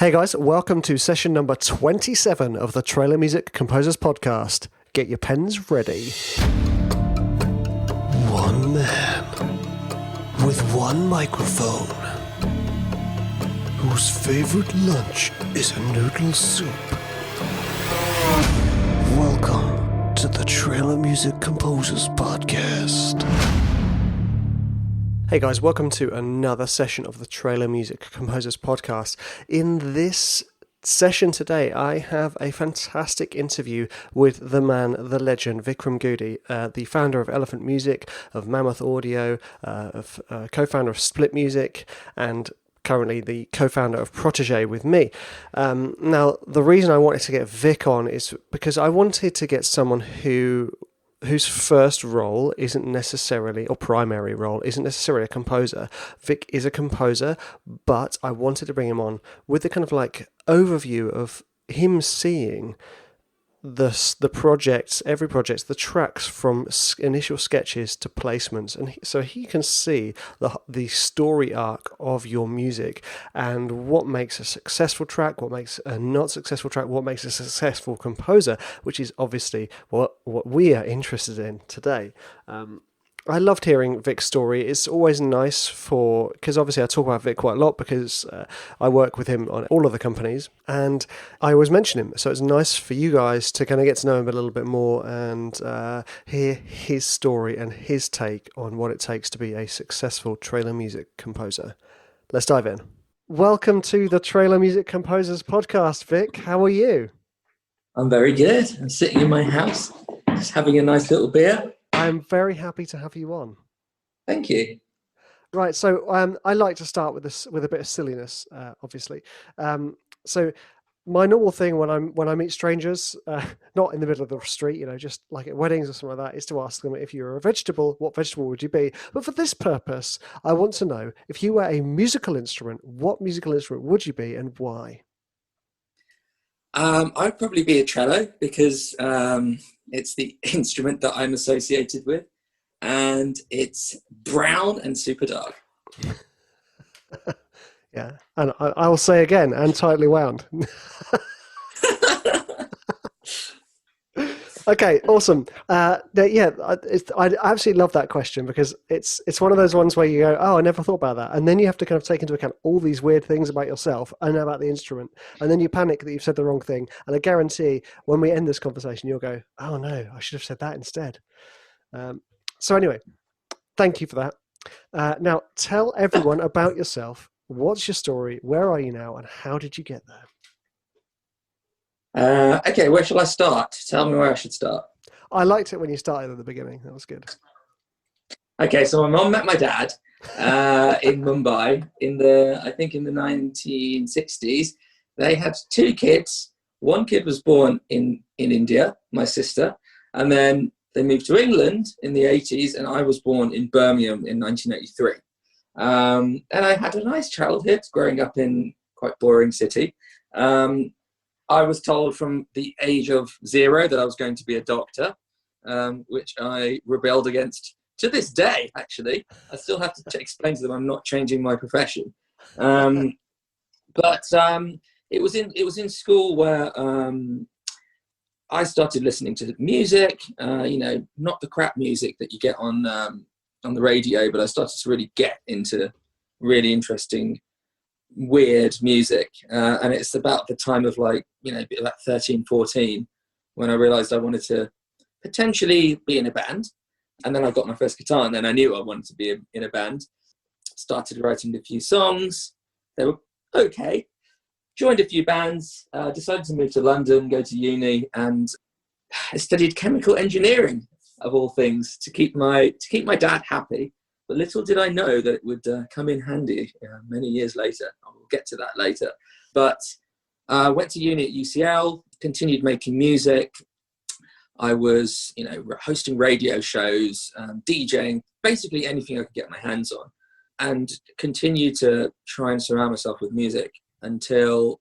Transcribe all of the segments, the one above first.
Hey guys, welcome to session number 27 of the Trailer Music Composers Podcast. Get your pens ready. One man with one microphone whose favorite lunch is a noodle soup. Welcome to the Trailer Music Composers Podcast. Hey guys, welcome to another session of the Trailer Music Composers Podcast. In this session today, I have a fantastic interview with the man, the legend, Vikram Gudi, the founder of Elephant Music, of Mammoth Audio, co-founder of Split Music, and currently the co-founder of Protege with me. Now, the reason I wanted to get Vic on is because I wanted to get someone whose first role isn't necessarily, or primary role, isn't necessarily a composer. Vic is a composer, but I wanted to bring him on with the kind of like overview of him seeing the projects, every project, the tracks from initial sketches to placements, and so he can see the story arc of your music and what makes a successful track, what makes a not successful track, what makes a successful composer, which is obviously what we are interested in today. I loved hearing Vic's story. It's always nice because obviously I talk about Vic quite a lot because I work with him on all of the companies and I always mention him. So it's nice for you guys to kind of get to know him a little bit more and hear his story and his take on what it takes to be a successful trailer music composer. Let's dive in. Welcome to the Trailer Music Composers Podcast, Vic. How are you? I'm very good. I'm sitting in my house, just having a nice little beer. I'm very happy to have you on. Thank you. Right, so I like to start with a bit of silliness, obviously. So my normal thing when I meet strangers, not in the middle of the street, just like at weddings or something like that, is to ask them if you're a vegetable, what vegetable would you be? But for this purpose, I want to know if you were a musical instrument, what musical instrument would you be and why? I'd probably be a cello because it's the instrument that I'm associated with, and it's brown and super dark. Yeah, and I'll say again, and tightly wound. Okay, awesome. I absolutely love that question because it's one of those ones where you go, oh, I never thought about that. And then you have to kind of take into account all these weird things about yourself and about the instrument. And then you panic that you've said the wrong thing. And I guarantee when we end this conversation, you'll go, oh no, I should have said that instead. So anyway, thank you for that. Now, tell everyone about yourself. What's your story? Where are you now? And how did you get there? Okay, where shall I start? Tell me where I should start. I liked it when you started at the beginning. That was good. Okay, so my mum met my dad in Mumbai in the 1960s. They had two kids. One kid was born in India, my sister, and then they moved to England in the 80s, and I was born in Birmingham in 1983. And I had a nice childhood growing up in quite boring city. I was told from the age of 0 that I was going to be a doctor, which I rebelled against to this day, actually. I still have to explain to them I'm not changing my profession. But it was in school where I started listening to music, not the crap music that you get on the radio, but I started to really get into really interesting weird music, and it's about the time of about 13, 14 when I realized I wanted to potentially be in a band. And then I got my first guitar, and then I knew I wanted to be in a band. Started writing a few songs. They were okay. Joined a few bands, decided to move to London, go to uni, and I studied chemical engineering of all things to keep my dad happy. But little did I know that it would come in handy many years later. I will get to that later. But I went to uni at UCL, continued making music. I was, hosting radio shows, DJing, basically anything I could get my hands on, and continued to try and surround myself with music until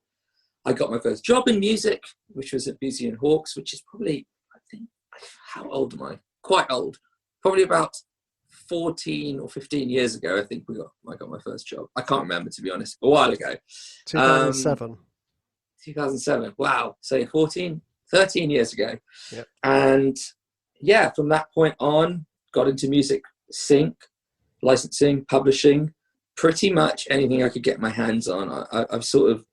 I got my first job in music, which was at Busey and Hawkes, which is probably, how old am I? Quite old. Probably about 14 or 15 years ago, I think I got my first job. I can't remember, to be honest. A while ago. 2007. 2007. Wow. So 13 years ago. Yep. And yeah, from that point on, got into music sync, licensing, publishing, pretty much anything I could get my hands on. I've sort of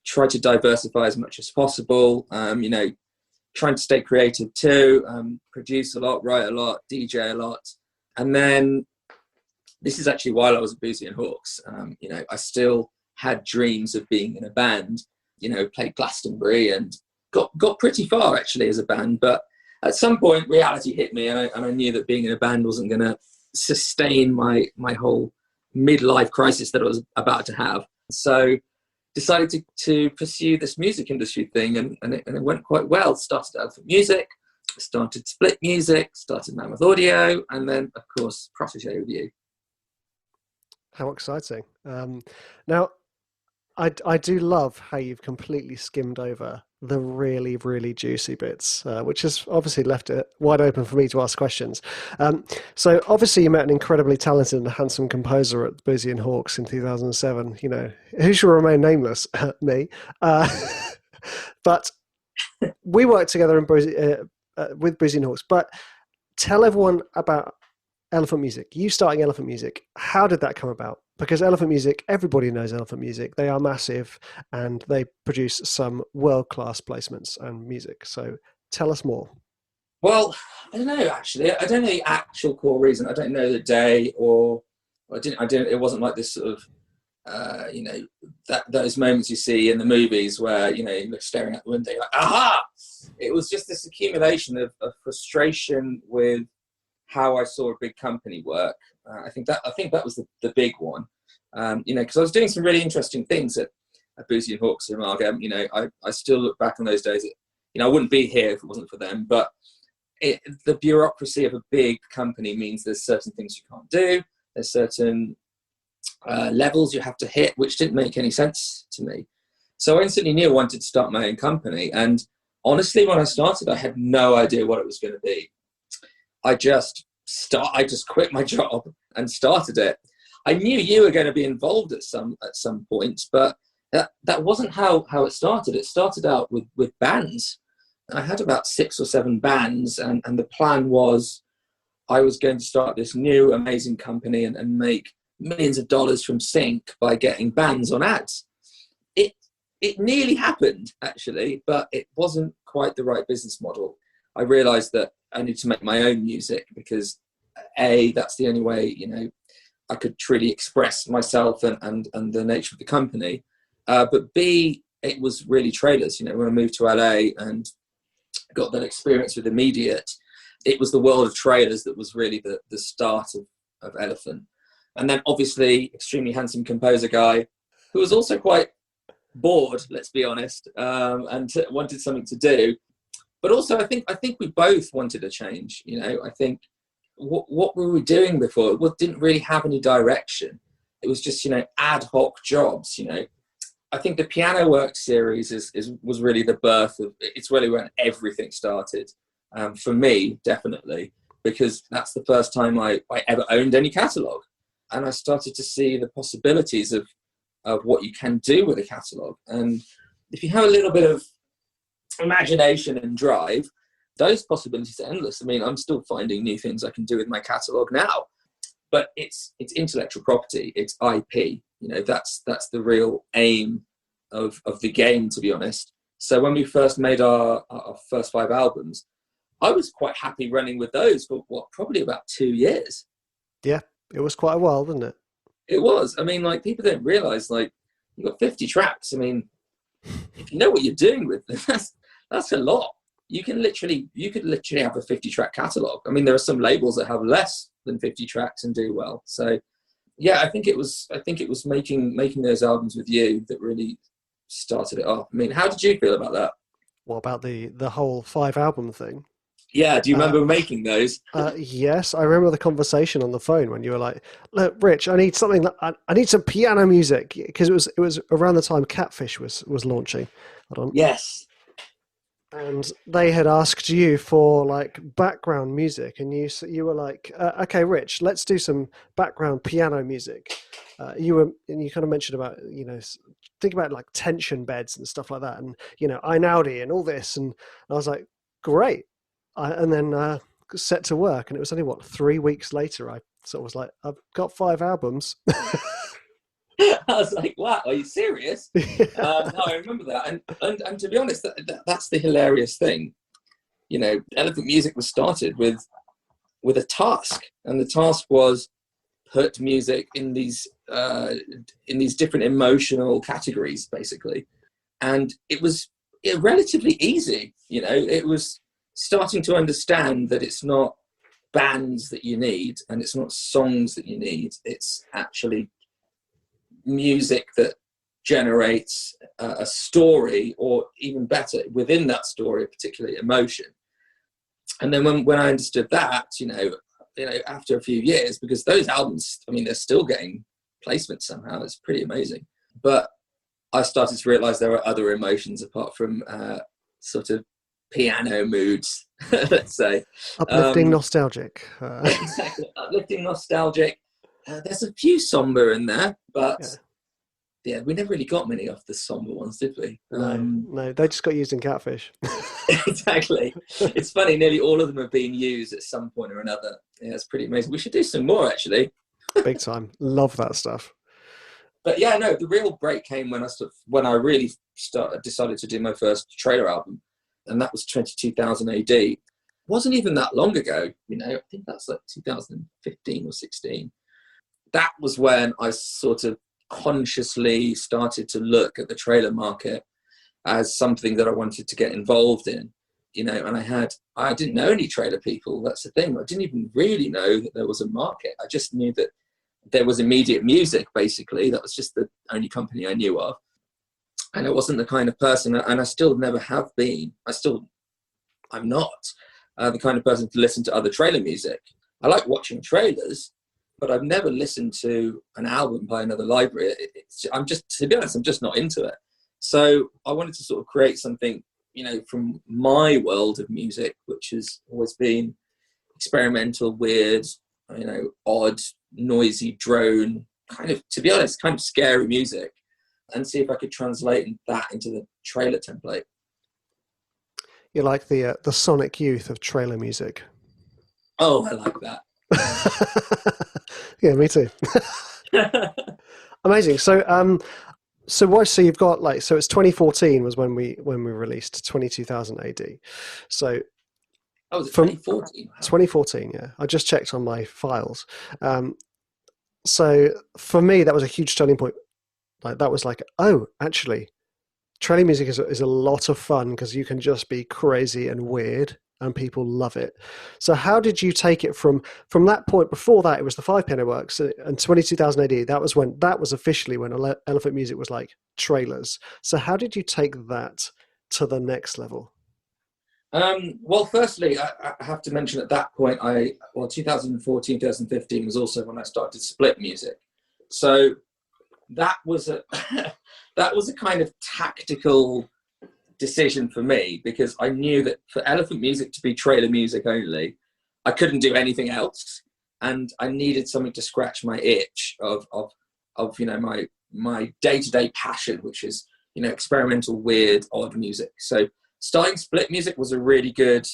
tried to diversify as much as possible, trying to stay creative too, produce a lot, write a lot, DJ a lot. And then this is actually while I was at Boozy and Hawks. I still had dreams of being in a band, played Glastonbury and got pretty far actually as a band. But at some point reality hit me, and I knew that being in a band wasn't going to sustain my whole midlife crisis that I was about to have. So decided to pursue this music industry thing, and it went quite well. Started Elephant Music, started Split Music, started Mammoth Audio, and then of course Protege with you. How exciting. Now, I do love how you've completely skimmed over the really, really juicy bits, which has obviously left it wide open for me to ask questions. So obviously you met an incredibly talented and handsome composer at Boozy and Hawks in 2007, who shall remain nameless, me. But we worked together with Boozy and Hawks. But tell everyone about Elephant Music. You starting Elephant Music. How did that come about? Because Elephant Music, everybody knows Elephant Music. They are massive and they produce some world-class placements and music. So tell us more. Well, I don't know, actually. I don't know the actual core reason. I don't know the day, or I didn't, it wasn't like this sort of, those moments you see in the movies where, you're staring out the window, you're like, aha! It was just this accumulation of frustration with how I saw a big company work. I think that was the big one, because I was doing some really interesting things at Boozy and Hawks in Amalgam. I still look back on those days. I wouldn't be here if it wasn't for them. But the bureaucracy of a big company means there's certain things you can't do. There's certain levels you have to hit, which didn't make any sense to me. So I instantly knew I wanted to start my own company. And honestly, when I started, I had no idea what it was going to be. I just quit my job and started it. I knew you were going to be involved at some point, but that wasn't how it started. It started out with bands. I had about 6 or 7 bands, and the plan was I was going to start this new amazing company and make millions of dollars from sync by getting bands on ads. It nearly happened, actually, but it wasn't quite the right business model. I realized that I need to make my own music because A, that's the only way, I could truly express myself and the nature of the company. But B, it was really trailers. When I moved to LA and got that experience with Immediate, it was the world of trailers that was really the start of Elephant. And then obviously extremely handsome composer guy who was also quite bored, let's be honest, and wanted something to do. But also, I think we both wanted a change. I think what were we doing before? It didn't really have any direction. It was just ad hoc jobs. I think the Piano Work series was really the birth of. It's really when everything started for me, definitely, because that's the first time I ever owned any catalog, and I started to see the possibilities of what you can do with a catalog. And if you have a little bit of imagination and drive, those possibilities are endless. I mean, I'm still finding new things I can do with my catalog now, but it's intellectual property, it's IP. That's the real aim of the game, to be honest. So when we first made our first 5 albums, I was quite happy running with those for probably about 2 years. Yeah, it was quite a while, wasn't it? It was. I mean, people don't realize, you've got 50 tracks. I mean, if you know what you're doing with them, that's a lot. You could literally have a 50-track catalog. I mean, there are some labels that have less than 50 tracks and do well. So, yeah, I think it was making those albums with you that really started it off. I mean, how did you feel about that? What about the whole 5-album thing? Yeah, do you remember making those? Yes, I remember the conversation on the phone when you were like, "Look, Rich, I need something. I need some piano music," because it was around the time Catfish was launching. Hold on. Yes. And they had asked you for background music, and you were like, "Okay, Rich, let's do some background piano music." you kind of mentioned about, think about like tension beds and stuff like that, and Einaudi and all this, and I was like, great. And then set to work, and it was only 3 weeks later I sort of was like, I've got 5 albums. I was like, wow, are you serious? Yeah. No, I remember that. And to be honest, that's the hilarious thing. Elephant Music was started with a task, and the task was put music in these different emotional categories, basically. And it was relatively easy. It was starting to understand that it's not bands that you need, and it's not songs that you need. It's actually music that generates a story, or even better, within that story, a particular emotion. And then when I understood that, after a few years, because those albums, they're still getting placements somehow. It's pretty amazing. But I started to realize there were other emotions apart from sort of piano moods, let's say. Uplifting, nostalgic. Exactly, uplifting, nostalgic. There's a few somber in there, but yeah, we never really got many of the somber ones, did we? No, they just got used in Catfish. Exactly. It's funny, nearly all of them have been used at some point or another. Yeah, it's pretty amazing. We should do some more, actually. Big time. Love that stuff. But yeah, no, the real break came when I really decided to do my first trailer album, and that was 2000 AD. It wasn't even that long ago, I think that's like 2015 or 16. That was when I sort of consciously started to look at the trailer market as something that I wanted to get involved in, and I didn't know any trailer people. That's the thing. I didn't even really know that there was a market. I just knew that there was Immediate Music, basically. That was just the only company I knew of. And I wasn't the kind of person, and I still never have been. I'm not the kind of person to listen to other trailer music. I like watching trailers, but I've never listened to an album by another library. To be honest, I'm just not into it. So I wanted to sort of create something, from my world of music, which has always been experimental, weird, odd, noisy, drone, to be honest, kind of scary music, and see if I could translate that into the trailer template. You're like the Sonic Youth of trailer music. Oh, I like that. Yeah, me too. Amazing. So you've got so it's 2014 was when we released 22,000 AD. So oh, was it 2014? 2014, yeah. I just checked on my files. So for me, that was a huge turning point. That was like, oh, actually, trailer music is a lot of fun because you can just be crazy and weird, and people love it. So how did you take it from that point? Before that, it was the 5 piano works, and 22,000 AD. That was officially when Elephant Music was like trailers. So how did you take that to the next level? Well, firstly, I have to mention at that point, 2014, 2015 was also when I started Split Music. So that was a kind of tactical decision for me, because I knew that for Elephant Music to be trailer music only, I couldn't do anything else, and I needed something to scratch my itch of my day-to-day passion, which is experimental, weird, odd music. So starting Split Music was a really good,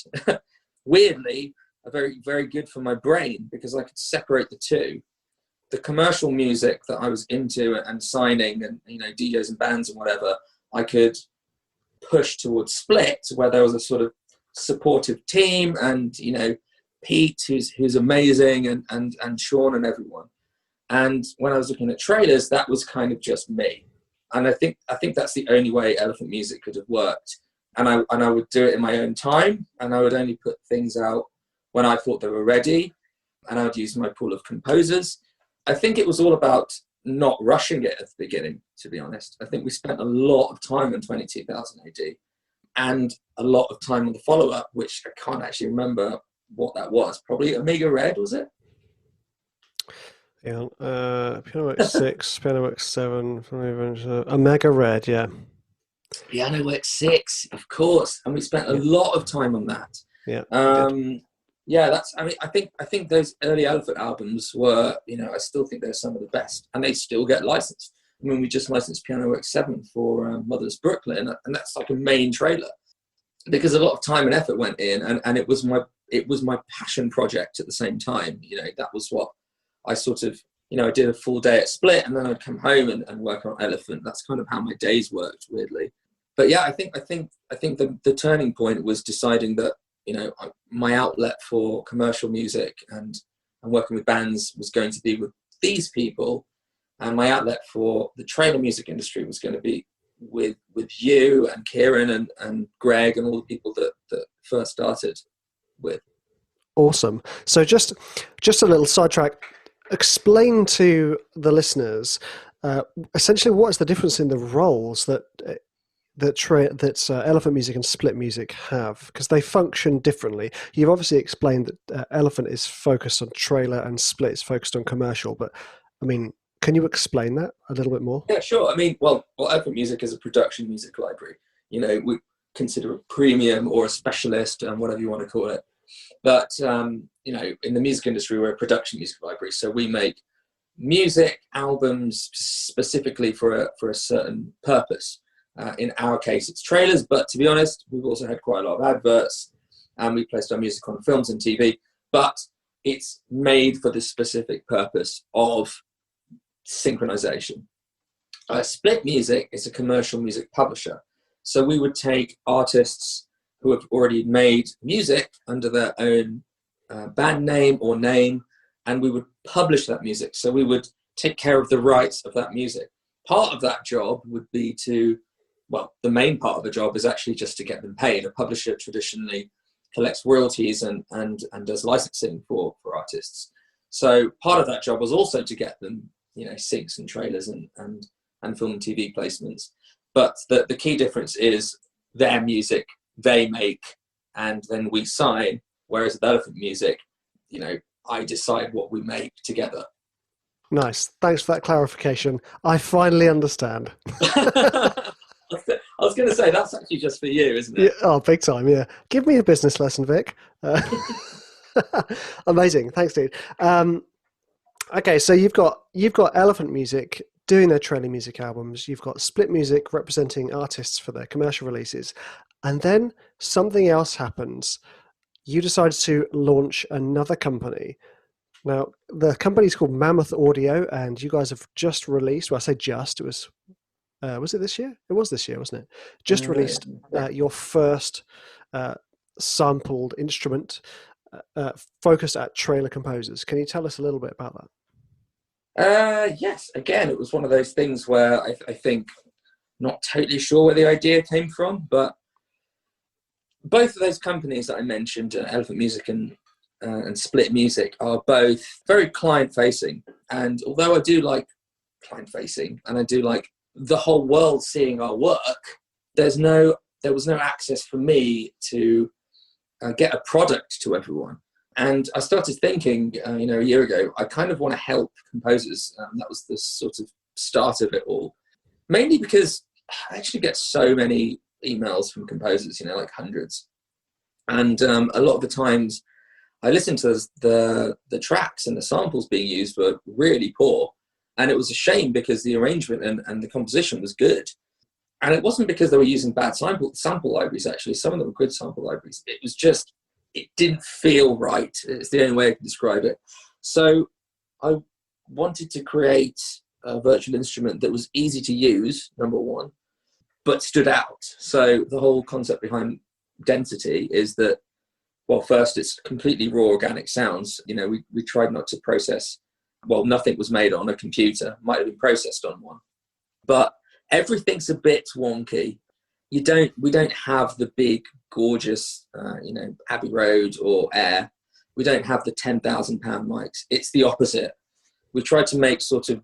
weirdly, a very, very good for my brain, because I could separate the two. The commercial music that I was into and signing, and DJs and bands and whatever, I could push towards Split, where there was a sort of supportive team, and Pete, who's amazing, and Sean and everyone. And when I was looking at trailers, that was kind of just me. And I think that's the only way Elephant Music could have worked. And I would do it in my own time, and I would only put things out when I thought they were ready, and I would use my pool of composers. I think it was all about not rushing it at the beginning, to be honest. I think we spent a lot of time on 22,000 AD, and a lot of time on the follow-up, which I can't actually remember what that was. Probably Omega Red, was it? Yeah, Piano Works 6, Piano Works 7, Omega Red, yeah. Piano Works 6, of course. And we spent a lot of time on that. Yeah. Yeah, I think those early Elephant albums were, I still think they're some of the best, and they still get licensed. I mean, we just licensed Piano Works 7 for Mother's Brooklyn, and that's like a main trailer because a lot of time and effort went in, and it was my passion project at the same time. That was what I sort of, I did a full day at Split, and then I'd come home and work on Elephant. That's kind of how my days worked, weirdly. But yeah, I think the turning point was deciding that, my outlet for commercial music and working with bands was going to be with these people, and my outlet for the trailer music industry was going to be with you and Kieran and Greg and all the people that first started with. Awesome. So just a little sidetrack. Explain to the listeners essentially what is the difference in the roles that Elephant Music and Split Music have, because they function differently. You've obviously explained that Elephant is focused on trailer and Split is focused on commercial, but I mean, can you explain that a little bit more? Yeah, sure. I mean, well, Elephant Music is a production music library. We consider a premium or a specialist, and whatever you want to call it. But, in the music industry, we're a production music library. So we make music albums specifically for a certain purpose. In our case, it's trailers. But to be honest, we've also had quite a lot of adverts, and we placed our music on films and TV. But it's made for the specific purpose of synchronization. Split Music is a commercial music publisher. So we would take artists who have already made music under their own band name or name, and we would publish that music. So we would take care of the rights of that music. Part of that job would be the main part of the job is actually just to get them paid. A publisher traditionally collects royalties and does licensing for artists. So part of that job was also to get them, syncs and trailers and film and TV placements. But the key difference is their music they make and then we sign, whereas with Elephant Music, I decide what we make together. Nice. Thanks for that clarification. I finally understand. I was going to say, that's actually just for you, isn't it? Yeah, oh, big time, yeah. Give me a business lesson, Vic. Amazing. Thanks, dude. Okay, so you've got Elephant Music doing their trailer music albums. You've got Split Music representing artists for their commercial releases. And then something else happens. You decide to launch another company. Now, the company's called Mammoth Audio, and you guys have just released, well, I say just, it was it this year? It was this year, wasn't it? Just released your first sampled instrument focused at trailer composers. Can you tell us a little bit about that? Yes. Again, it was one of those things where I think not totally sure where the idea came from, but both of those companies that I mentioned, Elephant Music and Split Music, are both very client-facing. And although I do like client-facing and I do like the whole world seeing our work, there was no access for me to get a product to everyone. And I started thinking, a year ago, I kind of want to help composers. That was the sort of start of it all. Mainly because I actually get so many emails from composers, like hundreds. And a lot of the times I listened to the tracks and the samples being used were really poor. And it was a shame because the arrangement and the composition was good. And it wasn't because they were using bad sample libraries, actually. Some of them were good sample libraries. It was just, it didn't feel right. It's the only way I can describe it. So I wanted to create a virtual instrument that was easy to use, number one, but stood out. So the whole concept behind Density is that, well, first, it's completely raw organic sounds. We tried not to process, well, nothing was made on a computer, might have been processed on one, but everything's a bit wonky. We don't have the big, gorgeous, Abbey Road or Air. We don't have the £10,000 mics. It's the opposite. We tried to make sort of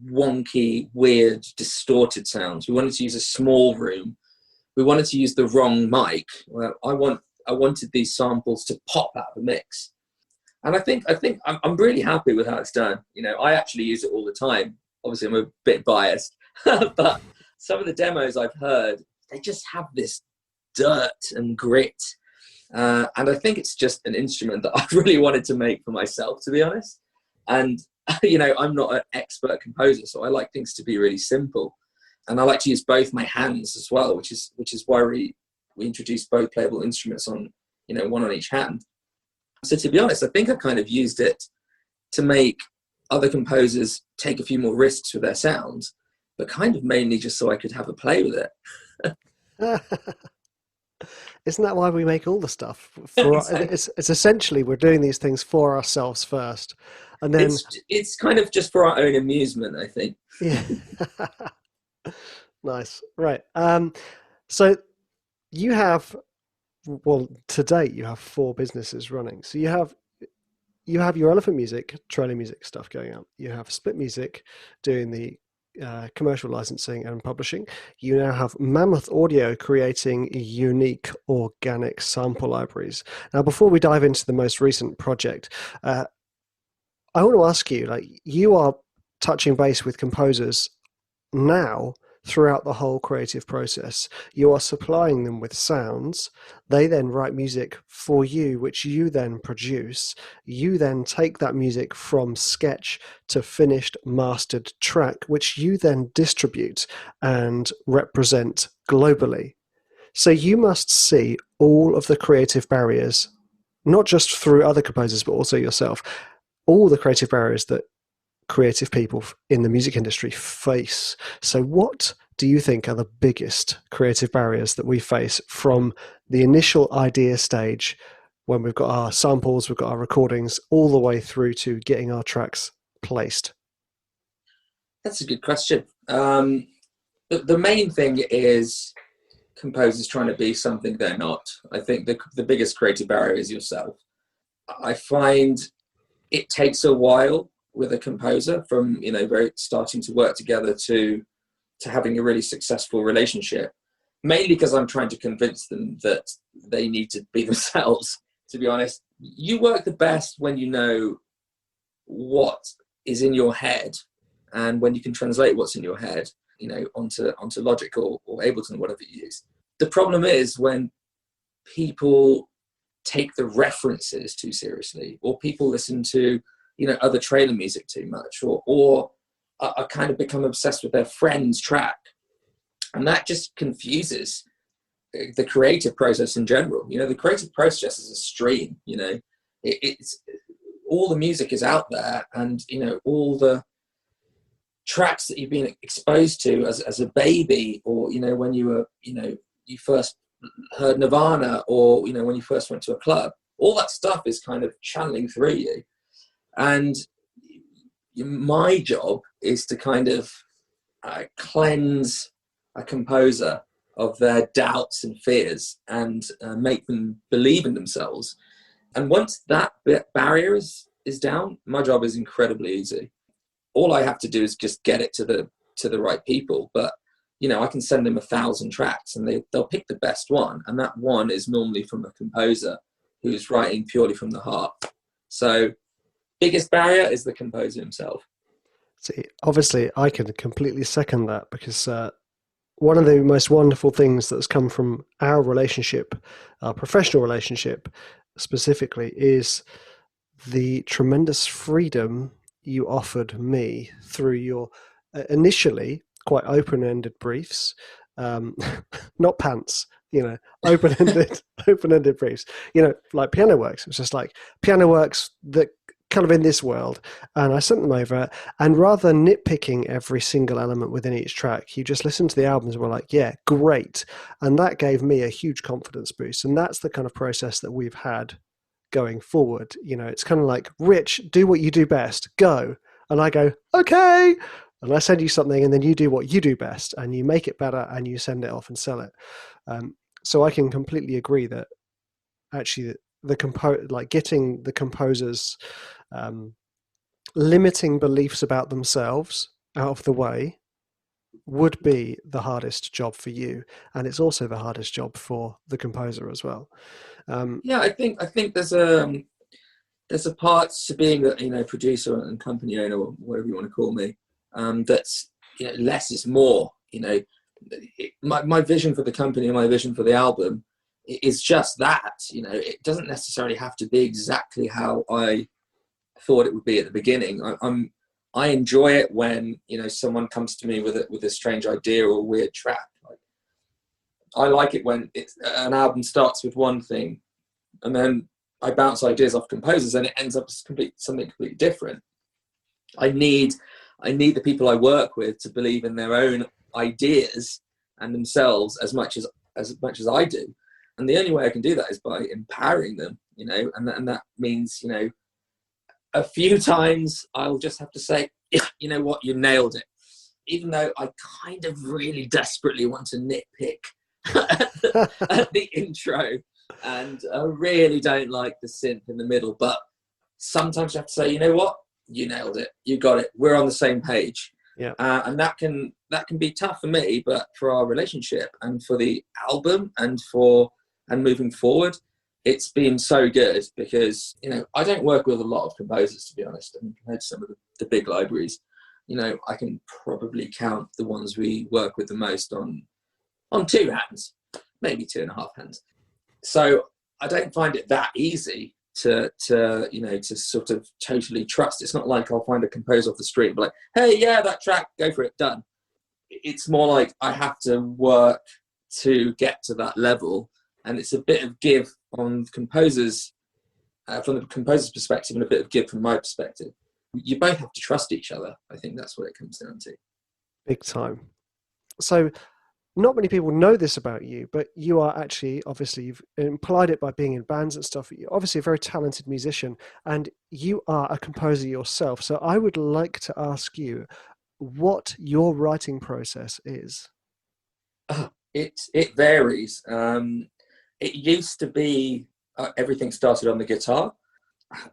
wonky, weird, distorted sounds. We wanted to use a small room. We wanted to use the wrong mic. Well, I wanted these samples to pop out of the mix. And I think I'm really happy with how it's done. I actually use it all the time. Obviously, I'm a bit biased, but some of the demos I've heard, they just have this dirt and grit. And I think it's just an instrument that I really wanted to make for myself, to be honest. And, I'm not an expert composer, so I like things to be really simple. And I like to use both my hands as well, which is why we introduced both playable instruments on, one on each hand. So to be honest, I think I kind of used it to make other composers take a few more risks with their sounds, but kind of mainly just so I could have a play with it. Isn't that why we make all the stuff? Exactly. It's essentially we're doing these things for ourselves first, and then it's kind of just for our own amusement, I think. Yeah. Nice. Right. So you have, well, to date you have 4 businesses running. So you have your Elephant Music, trailer music stuff going on. You have Split Music doing the commercial licensing and publishing. You now have Mammoth Audio creating unique organic sample libraries. Now, before we dive into the most recent project, I want to ask you, like, you are touching base with composers now throughout the whole creative process. You are supplying them with sounds. They then write music for you, which you then produce. You then take that music from sketch to finished mastered track, which you then distribute and represent globally. So you must see all of the creative barriers, not just through other composers, but also yourself, all the creative barriers that creative people in the music industry face. So what do you think are the biggest creative barriers that we face from the initial idea stage, when we've got our samples, we've got our recordings, all the way through to getting our tracks placed? That's a good question. The main thing is composers trying to be something they're not. I think the biggest creative barrier is yourself. I find it takes a while with a composer from very starting to work together to having a really successful relationship, mainly because I'm trying to convince them that they need to be themselves. To be honest, you work the best when you know what is in your head, and when you can translate what's in your head onto Logic or Ableton, whatever you use. The problem is when people take the references too seriously, or people listen to other trailer music too much, or are kind of become obsessed with their friend's track. And that just confuses the creative process in general. The creative process is a stream, it's all the music is out there, and, all the tracks that you've been exposed to as a baby, or, when you were, you first heard Nirvana, or, when you first went to a club, all that stuff is kind of channeling through you. And my job is to kind of cleanse a composer of their doubts and fears, and make them believe in themselves. And once that barrier is down, my job is incredibly easy. All I have to do is just get it to the right people. But I can send them 1,000 tracks, and they'll pick the best one, and that one is normally from a composer who's writing purely from the heart. So biggest barrier is the composer himself. See, obviously, I can completely second that, because one of the most wonderful things that's come from our relationship, our professional relationship specifically, is the tremendous freedom you offered me through your initially quite open-ended briefs, not pants, open-ended briefs, like Piano Works. It was just like Piano Works that kind of in this world, and I sent them over, and rather than nitpicking every single element within each track, you just listened to the albums and were like, yeah, great. And that gave me a huge confidence boost. And that's the kind of process that we've had going forward. It's kind of like, Rich, do what you do best, go. And I go, okay. And I send you something, and then you do what you do best, and you make it better, and you send it off and sell it. So I can completely agree that actually getting the composers limiting beliefs about themselves out of the way would be the hardest job for you, and it's also the hardest job for the composer as well. I think there's a part to being a producer and company owner, or whatever you want to call me, that's less is more. My vision for the company and my vision for the album is just that, you know, it doesn't necessarily have to be exactly how I thought it would be at the beginning. I enjoy it when, you know, someone comes to me with a strange idea or a weird track. Like, I like it when an album starts with one thing and then I bounce ideas off composers and it ends up as something completely different. I need the people I work with to believe in their own ideas and themselves as much as I do. And the only way I can do that is by empowering them, you know, and that means, you know, a few times I'll just have to say, yeah, you know what, you nailed it. Even though I kind of really desperately want to nitpick at the intro, and I really don't like the synth in the middle, but sometimes you have to say, you know what, you nailed it, you got it, we're on the same page. Yeah. And that can be tough for me, but for our relationship and for the album and moving forward, it's been so good because, you know, I don't work with a lot of composers, to be honest, and compared to some of the big libraries, you know, I can probably count the ones we work with the most on two hands, maybe 2.5 hands. So I don't find it that easy to you know, to sort of totally trust. It's not like I'll find a composer off the street and be like, hey, yeah, that track, go for it, done. It's more like I have to work to get to that level, and it's a bit of give on composers, from the composer's perspective, and a bit of give from my perspective. You both have to trust each other. I think that's what it comes down to. Big time. So not many people know this about you, but you are actually, obviously, you've implied it by being in bands and stuff. You're obviously a very talented musician, and you are a composer yourself. So I would like to ask you what your writing process is. It varies. It used to be everything started on the guitar,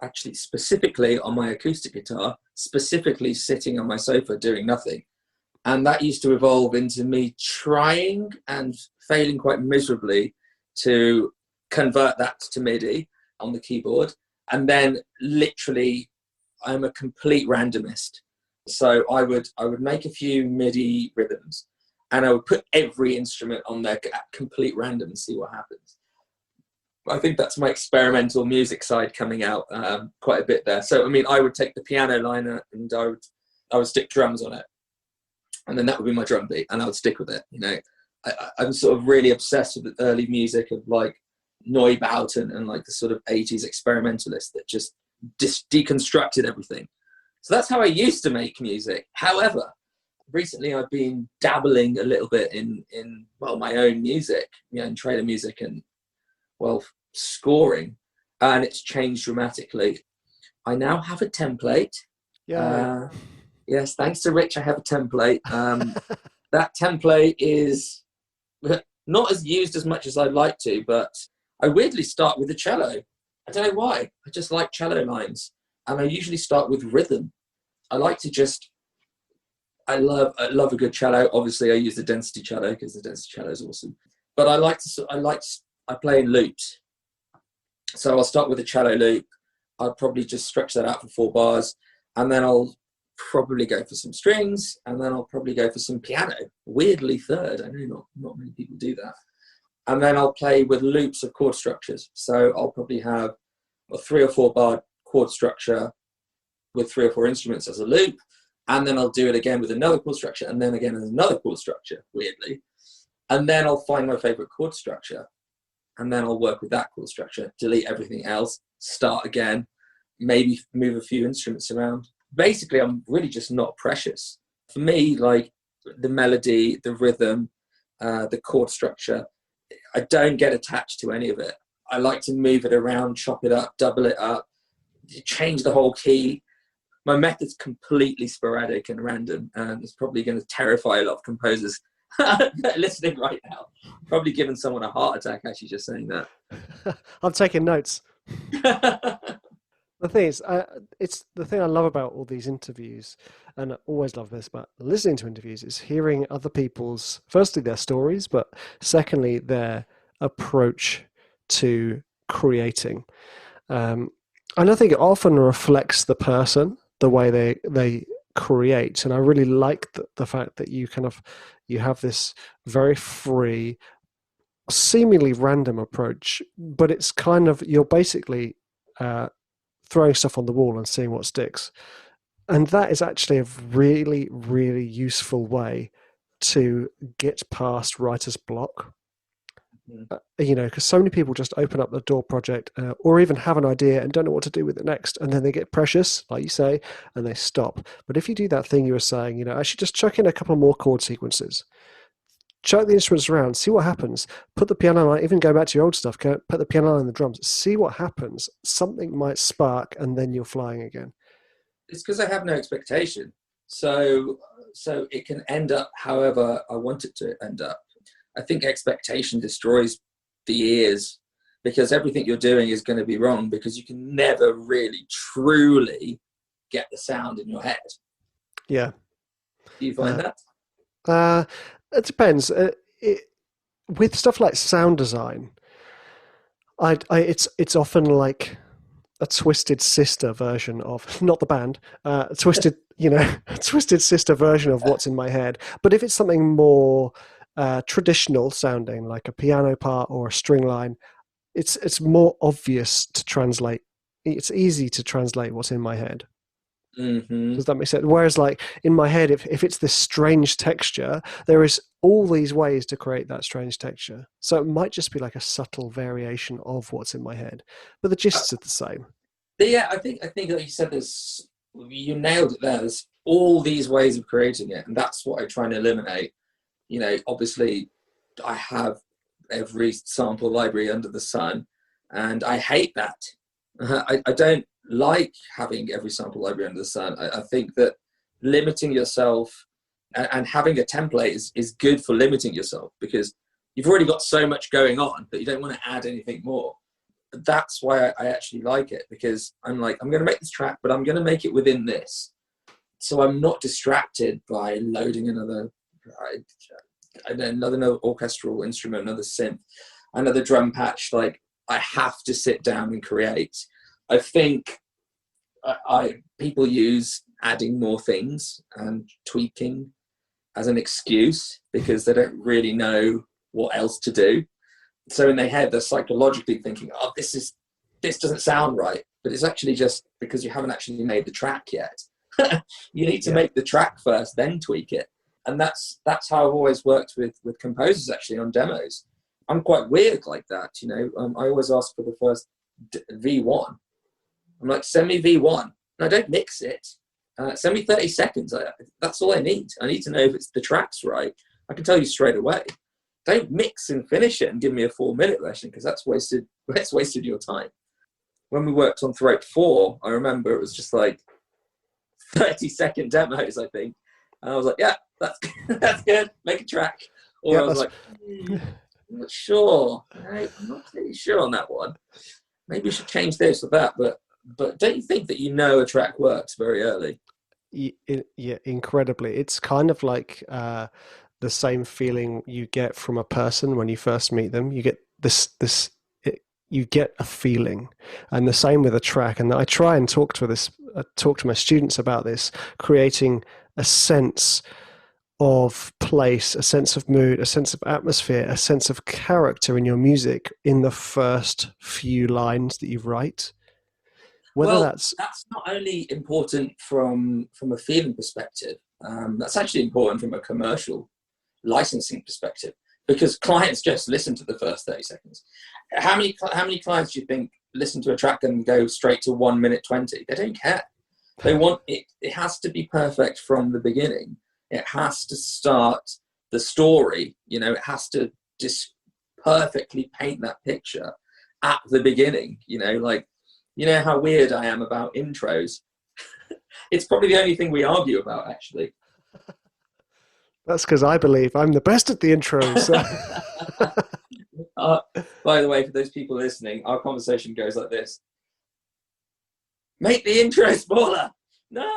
actually specifically on my acoustic guitar, specifically sitting on my sofa doing nothing. And that used to evolve into me trying and failing quite miserably to convert that to MIDI on the keyboard. And then literally, I'm a complete randomist. So I would make a few MIDI rhythms and I would put every instrument on there at complete random and see what happens. I think that's my experimental music side coming out quite a bit there. So, I mean, I would take the piano liner and I would stick drums on it. And then that would be my drum beat and I would stick with it. You know, I'm sort of really obsessed with the early music of like Neubauten and like the sort of 80s experimentalists that just deconstructed everything. So that's how I used to make music. However, recently I've been dabbling a little bit in my own music, you know, in trailer music and, well, scoring, and it's changed dramatically. I now have a template. Yeah. Yes, thanks to Rich, I have a template. That template is not as used as much as I'd like to, but I weirdly start with the cello. I don't know why. I just like cello lines, and I usually start with rhythm. I like to just. I love a good cello. Obviously, I use the density cello because the density cello is awesome. But I play in loops. So I'll start with a cello loop. I'll probably just stretch that out for 4 bars, and then I'll probably go for some strings, and then I'll probably go for some piano. Weirdly third. I know not many people do that. And then I'll play with loops of chord structures. So I'll probably have a 3 or 4 bar chord structure with 3 or 4 instruments as a loop. And then I'll do it again with another chord structure, and then again as another chord structure, weirdly. And then I'll find my favorite chord structure, and then I'll work with that chord structure, delete everything else, start again, maybe move a few instruments around. Basically, I'm really just not precious. For me, like the melody, the rhythm, the chord structure, I don't get attached to any of it. I like to move it around, chop it up, double it up, change the whole key. My method's completely sporadic and random, and it's probably going to terrify a lot of composers that are listening right now. Probably giving someone a heart attack actually just saying that. I'm taking notes. The thing is, it's the thing I love about all these interviews, and I always love this about listening to interviews, is hearing other people's, firstly, their stories, but secondly, their approach to creating. And I think it often reflects the person, the way they create. And I really like the fact that you have this very free, seemingly random approach, but it's kind of, you're basically throwing stuff on the wall and seeing what sticks. And that is actually a really, really useful way to get past writer's block. Because so many people just open up the DAW project or even have an idea and don't know what to do with it next. And then they get precious, like you say, and they stop. But if you do that thing you were saying, I should just chuck in a couple more chord sequences, chuck the instruments around, see what happens, put the piano line, even go back to your old stuff, put the piano line and the drums, see what happens. Something might spark and then you're flying again. It's because I have no expectation. So it can end up however I want it to end up. I think expectation destroys the ears, because everything you're doing is going to be wrong, because you can never really truly get the sound in your head. Yeah. Do you find that? It depends. With stuff like sound design, it's often like a twisted sister version of, not the band, a twisted sister version of what's in my head. But if it's something more traditional sounding, like a piano part or a string line, it's more obvious to translate. It's easy to translate what's in my head. Mm-hmm. Does that make sense? Whereas, like in my head, if it's this strange texture, there is all these ways to create that strange texture. So it might just be like a subtle variation of what's in my head, but the gists are the same. Yeah, I think like you said, you nailed it there. There's all these ways of creating it, and that's what I try and eliminate. Obviously, I have every sample library under the sun, and I hate that. I don't like having every sample library under the sun. I think that limiting yourself and having a template is good for limiting yourself, because you've already got so much going on that you don't want to add anything more. But that's why I actually like it, because I'm like, I'm going to make this track, but I'm going to make it within this. So I'm not distracted by loading another orchestral instrument, another synth, another drum patch. Like, I have to sit down and create. I think people use adding more things and tweaking as an excuse, because they don't really know what else to do. So in their head, they're psychologically thinking, oh, this doesn't sound right. But it's actually just because you haven't actually made the track yet. You need to make the track first, then tweak it. And that's how I've always worked with composers, actually, on demos. I'm quite weird like that, I always ask for the first V1. I'm like, send me V1. No, don't mix it. Send me 30 seconds. That's all I need. I need to know if the track's right. I can tell you straight away. Don't mix and finish it and give me a 4-minute version, because that's wasted your time. When we worked on Throat 4, I remember it was just like 30-second demos, I think. And I was like, yeah, that's good. Make a track. Or I was like, I'm not sure. I'm not really sure on that one. Maybe we should change this or that. But don't you think that a track works very early? Yeah, incredibly. It's kind of like the same feeling you get from a person when you first meet them. You get you get a feeling, and the same with a track. And I try and talk to my students about this, creating a sense of place, a sense of mood, a sense of atmosphere, a sense of character in your music in the first few lines that you write. That's not only important from a feeling perspective. That's actually important from a commercial licensing perspective, because clients just listen to the first 30 seconds. How many clients do you think listen to a track and go straight to 1 minute 20? They don't care. They want it. It has to be perfect from the beginning. It has to start the story. It has to just perfectly paint that picture at the beginning. How weird I am about intros. It's probably the only thing we argue about, actually. That's because I believe I'm the best at the intros. By the way, for those people listening, our conversation goes like this. Make the intro smaller. No.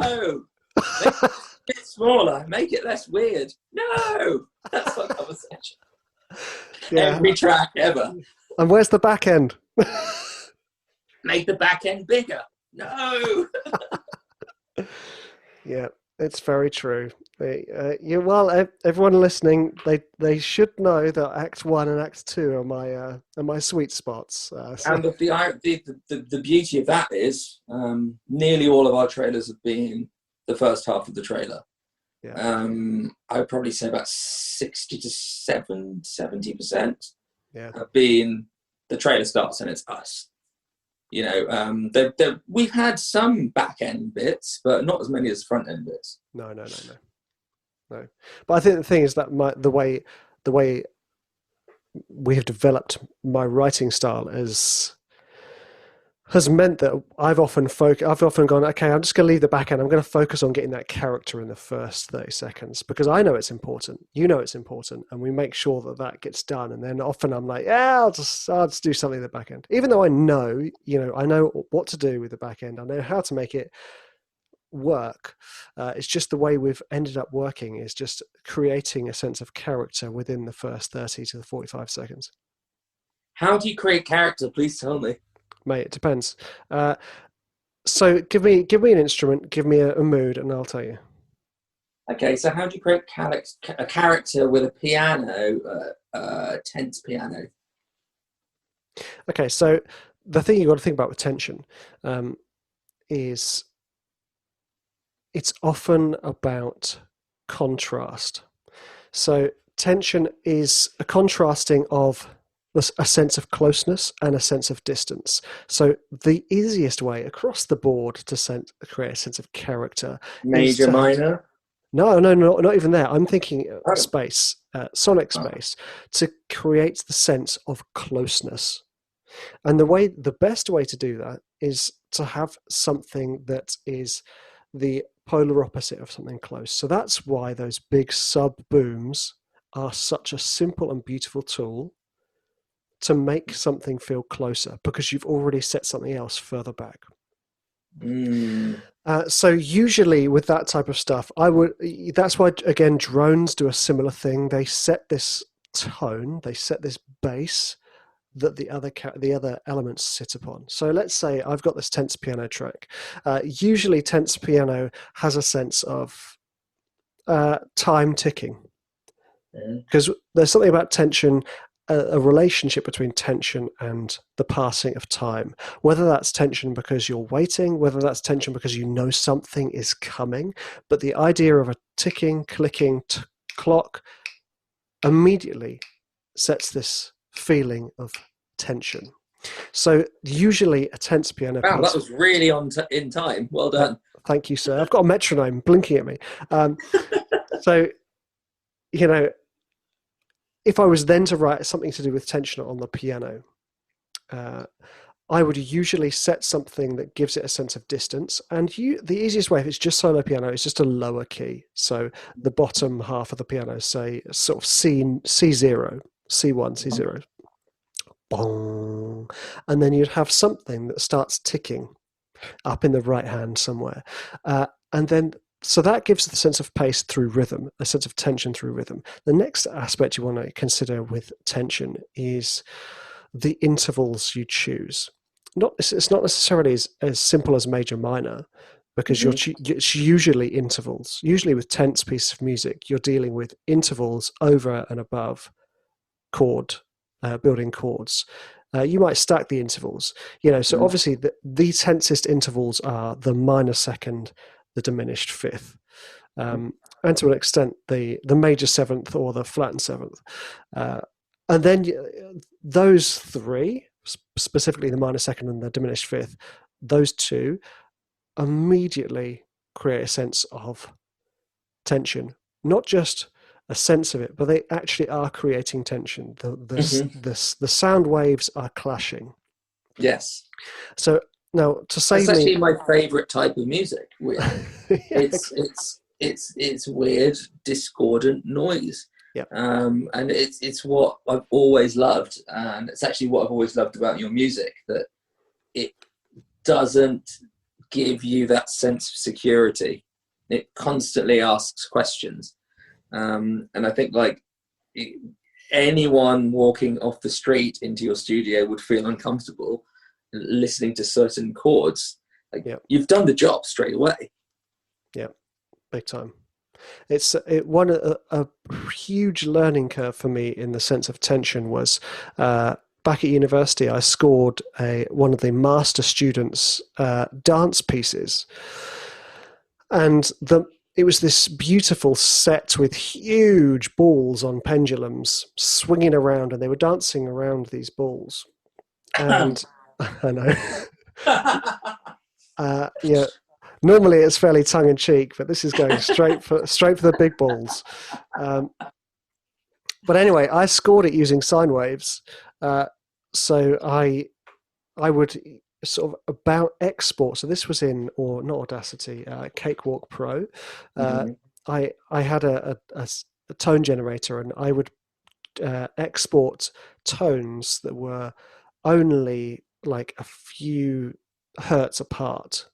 Make it a bit smaller. Make it less weird. No. That's our conversation. Yeah. Every track ever. And where's the back end? Make the back end bigger. No. Yeah. It's very true. Everyone listening, they should know that Act One and Act Two are my sweet spots. And the beauty of that is nearly all of our trailers have been the first half of the trailer. Yeah. I would probably say about 60 to 70% Yeah. have been the trailer starts and it's us. You know, we've had some back end bits, but not as many as front end bits. No. But I think the thing is that the way we have developed my writing style has meant that I've often gone, okay, I'm just going to leave the back end. I'm going to focus on getting that character in the first 30 seconds because I know it's important. You know it's important, and we make sure that gets done. And then often I'm like, yeah, I'll just do something in the back end, even though I know what to do with the back end. I know how to make it work. It's just the way we've ended up working is just creating a sense of character within the first 30 to 45 seconds. How do you create character? Please tell me. Mate, it depends. So give me an instrument, give me a mood, and I'll tell you. Okay, so how do you create a character with a piano, tense piano? Okay, so the thing you've got to think about with tension is it's often about contrast. So tension is a contrasting of a sense of closeness and a sense of distance. So the easiest way across the board to create a sense of character Major, minor? No, not even there. I'm thinking space, sonic space, to create the sense of closeness. And the best way to do that is to have something that is the polar opposite of something close. So that's why those big sub booms are such a simple and beautiful tool to make something feel closer because you've already set something else further back. So usually with that type of stuff, that's why, again, drones do a similar thing. They set this tone, they set this bass that the other elements sit upon. So let's say I've got this tense piano track. Usually tense piano has a sense of time ticking because there's something about tension, a relationship between tension and the passing of time, whether that's tension because you're waiting, whether that's tension because you know something is coming. But the idea of a ticking, clicking clock immediately sets this feeling of tension. So usually a tense piano piece... Wow, that was really in time. Well done. Thank you, sir. I've got a metronome blinking at me. So, if I was then to write something to do with tension on the piano, I would usually set something that gives it a sense of distance. And the easiest way, if it's just solo piano, is just a lower key. So the bottom half of the piano, say sort of C0, C1, C0. Bong. And then you'd have something that starts ticking up in the right hand somewhere. So that gives the sense of pace through rhythm, a sense of tension through rhythm. The next aspect you want to consider with tension is the intervals you choose. It's not necessarily as simple as major minor, because it's usually intervals. Usually with tense pieces of music, you're dealing with intervals over and above building chords. You might stack the intervals. So obviously the tensest intervals are the minor second, the diminished fifth, and to an extent the major seventh or the flattened seventh, and then those three, specifically the minor second and the diminished fifth, those two immediately create a sense of tension. Not just a sense of it, but they actually are creating tension. The sound waves are clashing. Yes. So now, to save That's actually me, my favourite type of music. It's weird, discordant noise. Yeah. And it's what I've always loved, and it's actually what I've always loved about your music, that it doesn't give you that sense of security. It constantly asks questions, and I think anyone walking off the street into your studio would feel uncomfortable listening to certain chords. You've done the job straight away. Yeah. big time. A huge learning curve for me in the sense of tension was back at university. I scored one of the master students' dance pieces, and it was this beautiful set with huge balls on pendulums swinging around, and they were dancing around these balls. And I know, yeah. Normally it's fairly tongue in cheek, but this is going straight for the big balls. But anyway, I scored it using sine waves. So I would sort of about export. So this was in, or not Audacity, Cakewalk Pro. I had a tone generator, and I would export tones that were only like a few hertz apart,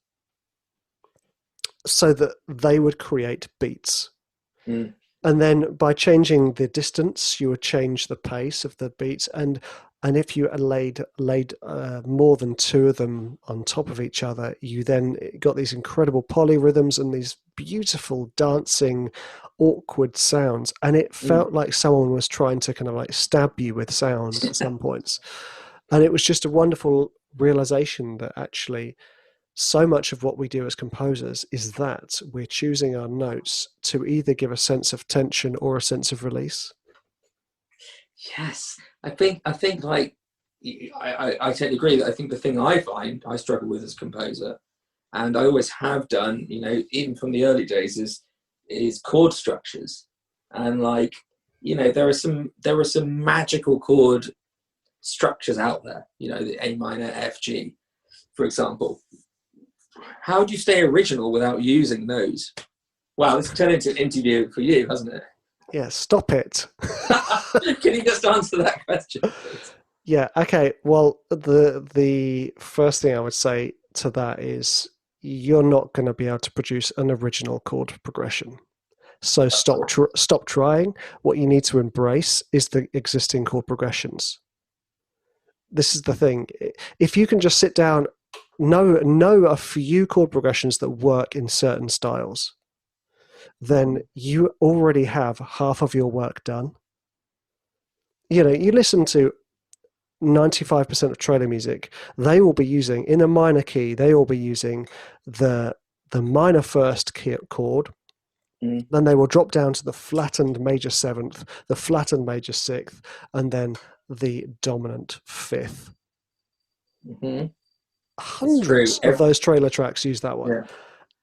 so that they would create beats. And then by changing the distance, you would change the pace of the beats. And if you laid more than two of them on top of each other, you then got these incredible polyrhythms and these beautiful dancing, awkward sounds. And it felt like someone was trying to kind of like stab you with sound at some points. And it was just a wonderful realization that actually so much of what we do as composers is that we're choosing our notes to either give a sense of tension or a sense of release. Yes, I think like I totally agree. I think the thing I find I struggle with as a composer, and I always have done, even from the early days, is chord structures. And like, there are some magical chord structures out there. The A minor, F, G, for example. How do you stay original without using those? Wow, this turned into an interview for you, hasn't it? Yeah, stop it. Can you just answer that question, please? Yeah, okay. Well, the first thing I would say to that is you're not going to be able to produce an original chord progression. So stop trying. What you need to embrace is the existing chord progressions. This is the thing. If you can just sit down, know a few chord progressions that work in certain styles, then you already have half of your work done. You listen to 95% of trailer music, they will be using, in a minor key, they will be using the minor first chord, then they will drop down to the flattened major seventh, the flattened major sixth, and then the dominant fifth. Hundreds of those trailer tracks use that one. Yeah.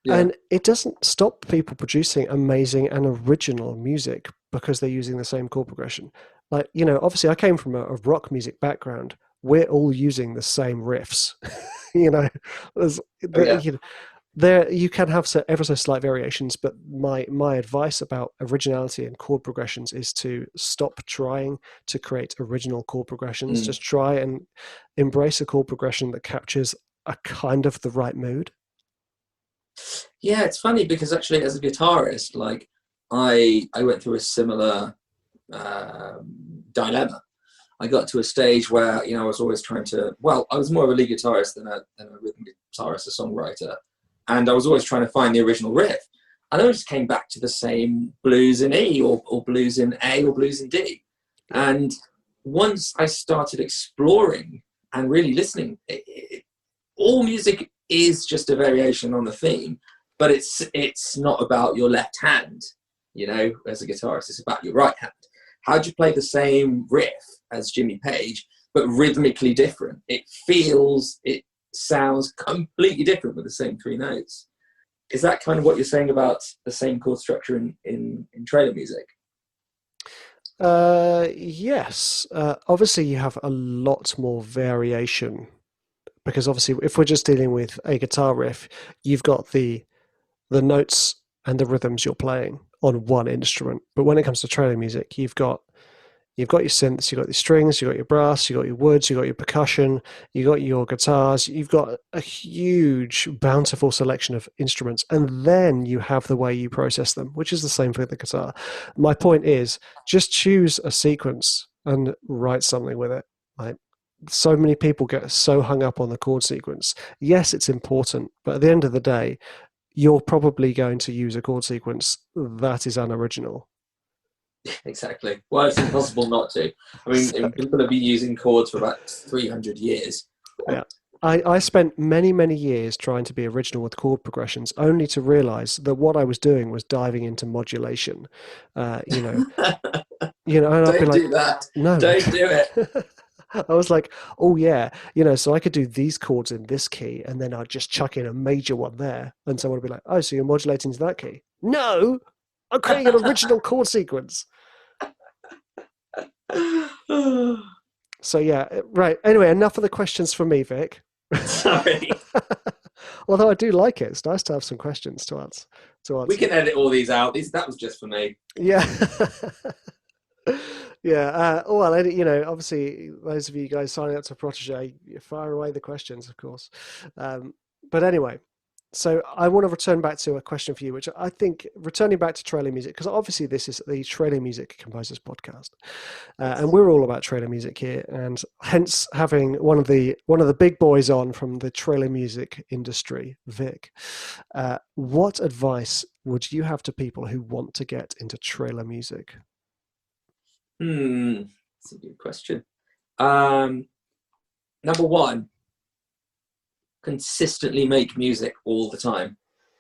Yeah. And it doesn't stop people producing amazing and original music because they're using the same chord progression. Like, obviously I came from a rock music background. We're all using the same riffs. There you can have ever so slight variations, but my advice about originality and chord progressions is to stop trying to create original chord progressions. Just try and embrace a chord progression that captures a kind of the right mood. Yeah, it's funny because actually as a guitarist, like I went through a similar dilemma. I got to a stage where, I was always trying to, I was more of a lead guitarist than a rhythm guitarist, a songwriter. And I was always trying to find the original riff. And I just came back to the same blues in E or blues in A or blues in D. And once I started exploring and really listening, all music is just a variation on the theme, but it's not about your left hand, as a guitarist, it's about your right hand. How do you play the same riff as Jimmy Page, but rhythmically different? It sounds completely different with the same three notes. Is that kind of what you're saying about the same chord structure in trailer music? Yes. Obviously you have a lot more variation, because obviously if we're just dealing with a guitar riff, you've got the notes and the rhythms you're playing on one instrument. But when it comes to trailer music, you've got your synths, you've got your strings, you've got your brass, you've got your woods, you've got your percussion, you've got your guitars, you've got a huge, bountiful selection of instruments, and then you have the way you process them, which is the same for the guitar. My point is, just choose a sequence and write something with it. Like, so many people get so hung up on the chord sequence. Yes, it's important, but at the end of the day, you're probably going to use a chord sequence that is unoriginal. Exactly. Well, it's impossible not to. I mean, So, people have been using chords for about 300 years. yeah. I spent many, many years trying to be original with chord progressions, only to realize that what I was doing was diving into modulation. You know, and I'd be Don't like, do that. no. Don't do it. I was like, oh yeah, so I could do these chords in this key, and then I'd just chuck in a major one there, and someone would be like, oh, so you're modulating to that key? No, I'm creating an original chord sequence. So yeah, right. Anyway, enough of the questions for me, Vic. Sorry. Although I do like it, it's nice to have some questions to answer. We can edit all these out. That was just for me. Yeah. Yeah. Well, obviously, those of you guys signing up to Protege, you fire away the questions, of course. But anyway, so I want to return back to a question for you, which I think returning back to trailer music, because obviously this is the Trailer Music Composers podcast, and we're all about trailer music here, and hence having one of the big boys on from the trailer music industry, Vic. What advice would you have to people who want to get into trailer music? That's a good question. Number one, consistently make music all the time,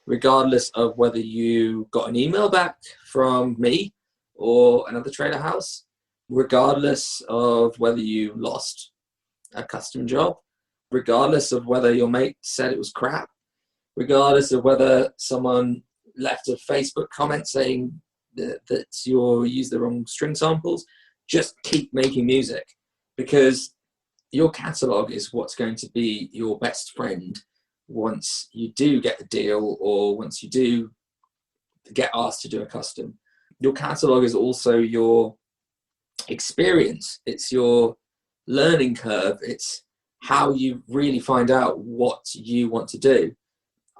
regardless of whether you got an email back from me or another trailer house, regardless of whether you lost a custom job, regardless of whether your mate said it was crap, regardless of whether someone left a Facebook comment saying that you used the wrong string samples. Just keep making music, because your catalog is what's going to be your best friend once you do get a deal, or once you do get asked to do a custom. Your catalog is also your experience. It's your learning curve. It's how you really find out what you want to do.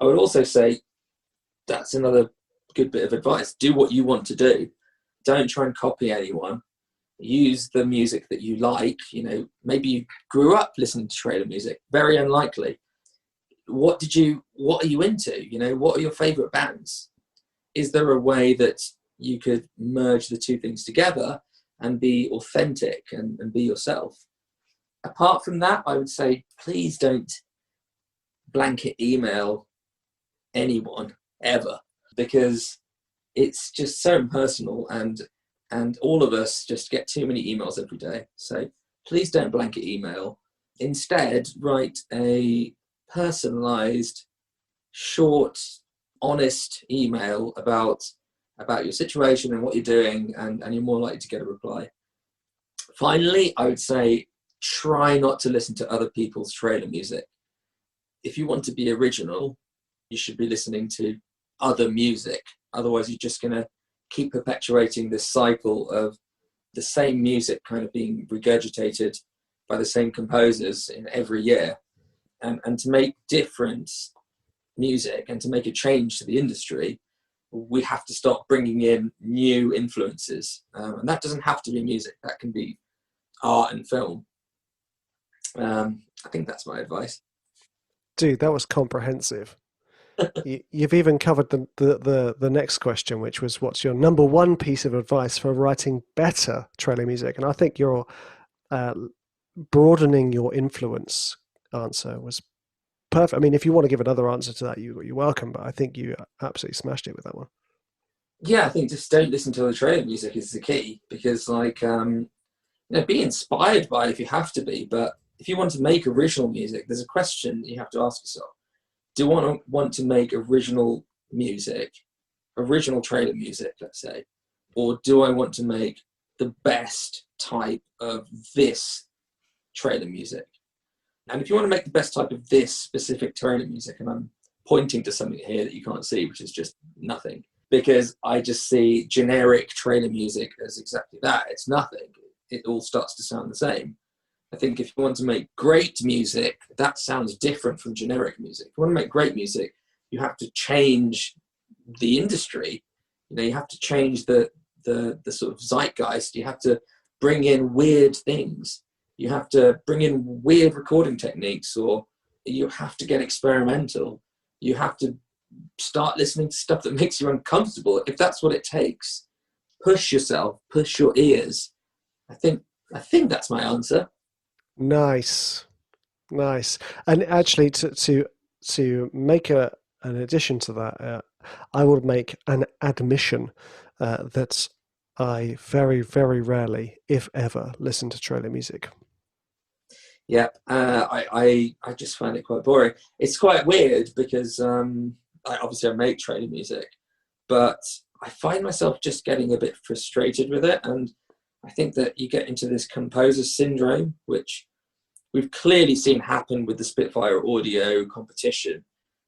I would also say that's another good bit of advice. Do what you want to do. Don't try and copy anyone. Use the music that you like. Maybe you grew up listening to trailer music. Very unlikely. What are you into? What are your favorite bands? Is there a way that you could merge the two things together and be authentic and be yourself? Apart from that, I would say, please don't blanket email anyone ever, because it's just so impersonal, and all of us just get too many emails every day. So please don't blanket email. Instead, write a personalized, short, honest email about your situation and what you're doing, and you're more likely to get a reply. Finally, I would say, try not to listen to other people's trailer music. If you want to be original, you should be listening to other music. Otherwise, you're just going to keep perpetuating this cycle of the same music kind of being regurgitated by the same composers in every year. And to make different music and to make a change to the industry, we have to start bringing in new influences. And that doesn't have to be music. That can be art and film. I think that's my advice. Dude, that was comprehensive. You've even covered the next question, which was, what's your number one piece of advice for writing better trailer music? And I think your broadening your influence answer was perfect. I mean, if you want to give another answer to that, you're welcome, but I think you absolutely smashed it with that one. Yeah, I think just don't listen to the trailer music is the key, because be inspired by it if you have to be, but if you want to make original music, there's a question that you have to ask yourself. Do I want to make original music, original trailer music, let's say, or do I want to make the best type of this trailer music? And if you want to make the best type of this specific trailer music, and I'm pointing to something here that you can't see, which is just nothing, because I just see generic trailer music as exactly that. It's nothing. It all starts to sound the same. I think if you want to make great music, that sounds different from generic music. If you want to make great music, you have to change the industry. You have to change the sort of zeitgeist. You have to bring in weird things. You have to bring in weird recording techniques, or you have to get experimental. You have to start listening to stuff that makes you uncomfortable. If that's what it takes, push yourself, push your ears. I think that's my answer. Nice. And actually, to make an addition to that, I would make an admission that I very, very rarely, if ever, listen to trailer music. Yeah, I just find it quite boring. It's quite weird because I make trailer music, but I find myself just getting a bit frustrated with it, and I think that you get into this composer syndrome, which we've clearly seen happen with the Spitfire audio competition,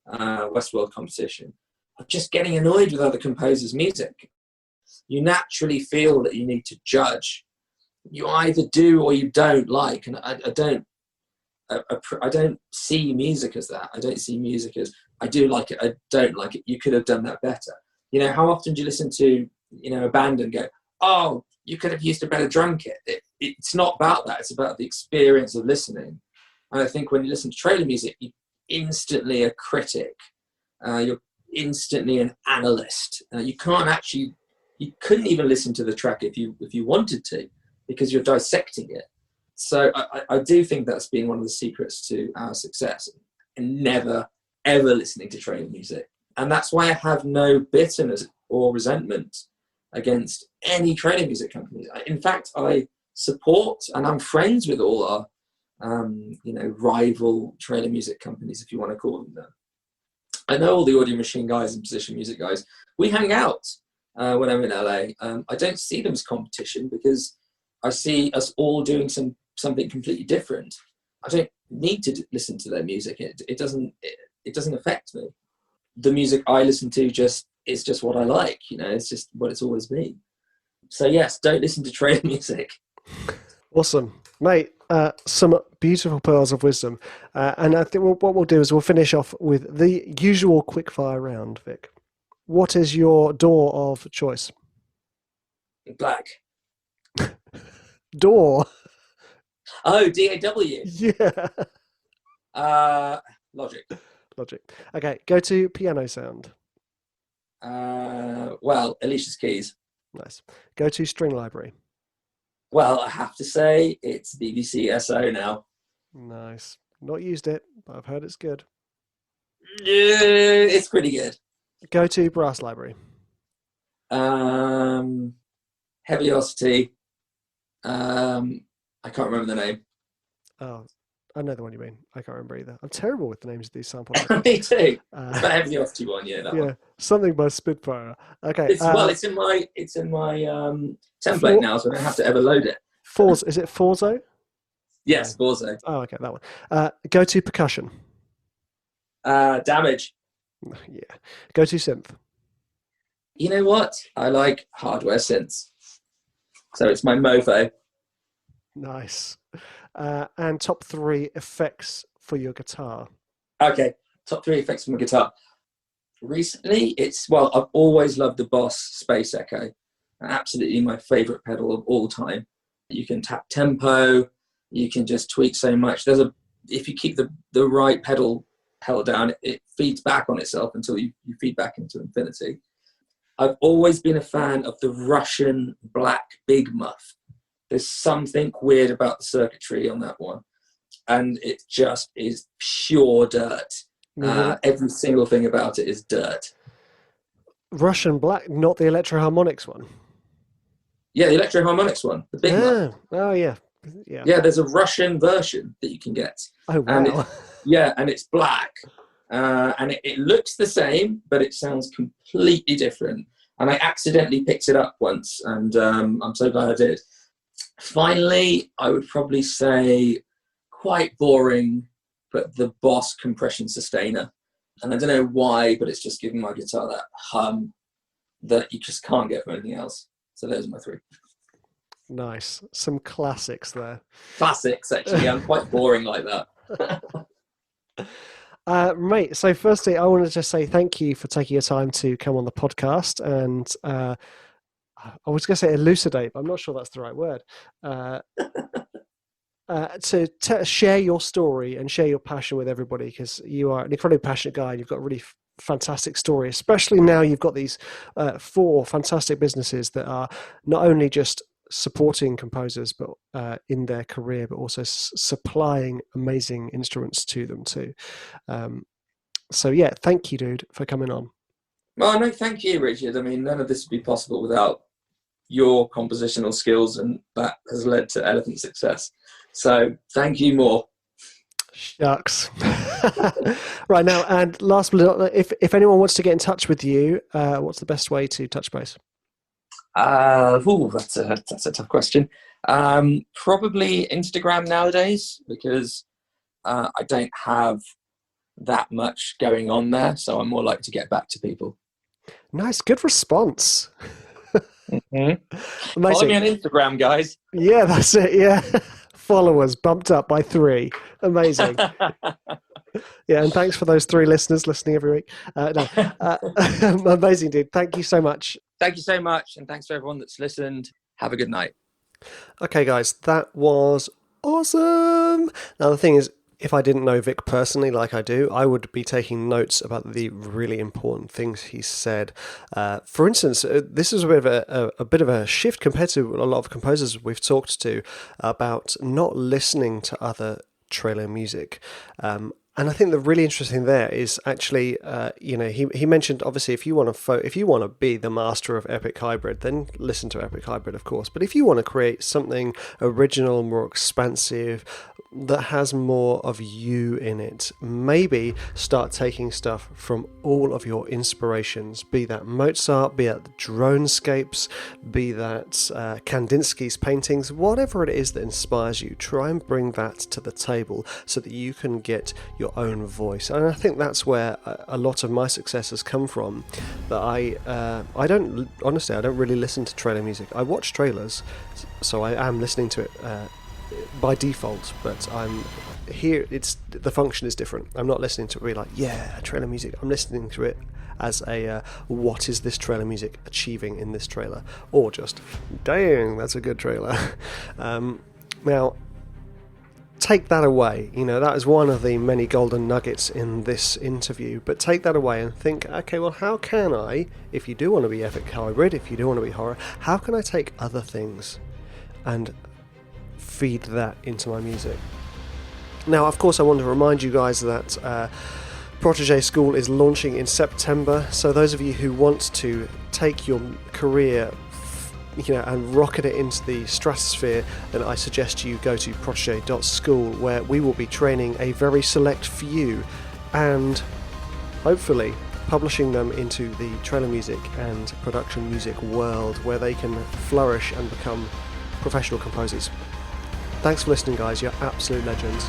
Westworld competition, of just getting annoyed with other composers' music. You naturally feel that you need to judge. You either do or you don't like, and I don't see music as that. I don't see music as I do like it, I don't like it. You could have done that better. You know, how often do you listen to, a band and go, oh, you could have used a better drum kit? It's not about that. It's about the experience of listening. And I think when you listen to trailer music, you're instantly a critic. You're instantly an analyst. You couldn't even listen to the track if you wanted to, because you're dissecting it. So I do think that's been one of the secrets to our success, and never, ever listening to trailer music. And that's why I have no bitterness or resentment against any trailer music companies. In fact, I support and I'm friends with all our, rival trailer music companies, if you want to call them that. I know all the Audio Machine guys and Position Music guys. We hang out when I'm in LA. I don't see them as competition because I see us all doing something completely different. I don't need to listen to their music. It doesn't affect me. The music I listen to is just what I like. It's just what it's always been. So yes, don't listen to trailer music. Awesome, mate. Some beautiful pearls of wisdom. And I think what we'll do is we'll finish off with the usual quickfire round, Vic. What is your door of choice? Black. Door? Oh, D-A-W. Yeah. Logic. Okay, go to piano sound. Alicia's Keys. Nice. Go to string library. Well, I have to say it's BBC SO now. Nice. Not used it, but I've heard it's good. Yeah, it's pretty good. Go to brass library. Heaviosity. I can't remember the name. Oh, I know the one you mean. I can't remember either. I'm terrible with the names of these samples. Me too. It's the Heaviosity one, yeah. That one. Something by Spitfire. Okay. It's in my template now, so I don't have to ever load it. Is it Forzo? Yes, Forzo. Oh, okay, that one. Go to percussion. Damage. Yeah. Go to synth. You know what? I like hardware synths. So it's my Movo. Nice. And top 3 effects for your guitar. Okay, top 3 effects for my guitar. Recently, I've always loved the Boss Space Echo. Absolutely my favorite pedal of all time. You can tap tempo, you can just tweak so much. If you keep the right pedal held down, it feeds back on itself until you feed back into infinity. I've always been a fan of the Russian black big muff. There's something weird about the circuitry on that one. And it just is pure dirt. Every single thing about it is dirt. Russian black, not the Electro Harmonics one? Yeah, the Electro Harmonics one. The big muff. Oh, yeah. Yeah, there's a Russian version that you can get. Oh, wow. And it's black. And it looks the same, but it sounds completely different. And I accidentally picked it up once, and I'm so glad I did. Finally, I would probably say quite boring, but the Boss compression sustainer. And I don't know why, but it's just giving my guitar that hum that you just can't get from anything else. So those are my 3. Nice. Some classics there. Classics, actually. I'm quite boring like that. Mate, so firstly, I want to just say thank you for taking your time to come on the podcast and I was going to say elucidate, but I'm not sure that's the right word. To share your story and share your passion with everybody, because you are an incredibly passionate guy and you've got a really fantastic story, especially now you've got these 4 fantastic businesses that are not only just supporting composers but in their career, but also supplying amazing instruments to them too. So yeah, thank you, dude, for coming on. Well, no, thank you, Richard. I mean, none of this would be possible without your compositional skills, and that has led to Elephant success. So thank you more. Shucks. Right now, and last but not, if anyone wants to get in touch with you, what's the best way to touch base? That's a tough question. Probably Instagram nowadays, because I don't have that much going on there, so I'm more likely to get back to people. Nice, good response. Mm-hmm. Amazing. Follow me on Instagram, guys. Yeah, that's it. Yeah, followers bumped up by 3. Amazing. Yeah, and thanks for those 3 listeners listening every week. Amazing, dude. Thank you so much. Thank you so much, and thanks to everyone that's listened. Have a good night. Okay, guys, that was awesome. Now, the thing is, if I didn't know Vik personally like I do, I would be taking notes about the really important things he said. For instance, this is a bit of a shift compared to a lot of composers we've talked to about not listening to other trailer music. And I think the really interesting there is actually, he mentioned obviously if you want to be the master of Epic Hybrid, then listen to Epic Hybrid, of course. But if you want to create something original, more expansive, that has more of you in it, maybe start taking stuff from all of your inspirations, be that Mozart, be that the Dronescapes, be that Kandinsky's paintings, whatever it is that inspires you. Try and bring that to the table so that you can get your own voice. And I think that's where a lot of my success has come from. That I don't really listen to trailer music. I watch trailers, so I am listening to it by default, but I'm here. The function is different. I'm not listening to it really like, yeah, trailer music. I'm listening to it as a what is this trailer music achieving in this trailer, or just dang, that's a good trailer. Now, take that away. That is one of the many golden nuggets in this interview, but take that away and think, okay, well, how can I, if you do want to be Epic Hybrid, if you do want to be horror, how can I take other things and feed that into my music? Now, of course, I want to remind you guys that Protege School is launching in September, so those of you who want to take your career and rocket it into the stratosphere, then I suggest you go to protege.school, where we will be training a very select few and hopefully publishing them into the trailer music and production music world, where they can flourish and become professional composers. Thanks for listening, guys. You're absolute legends.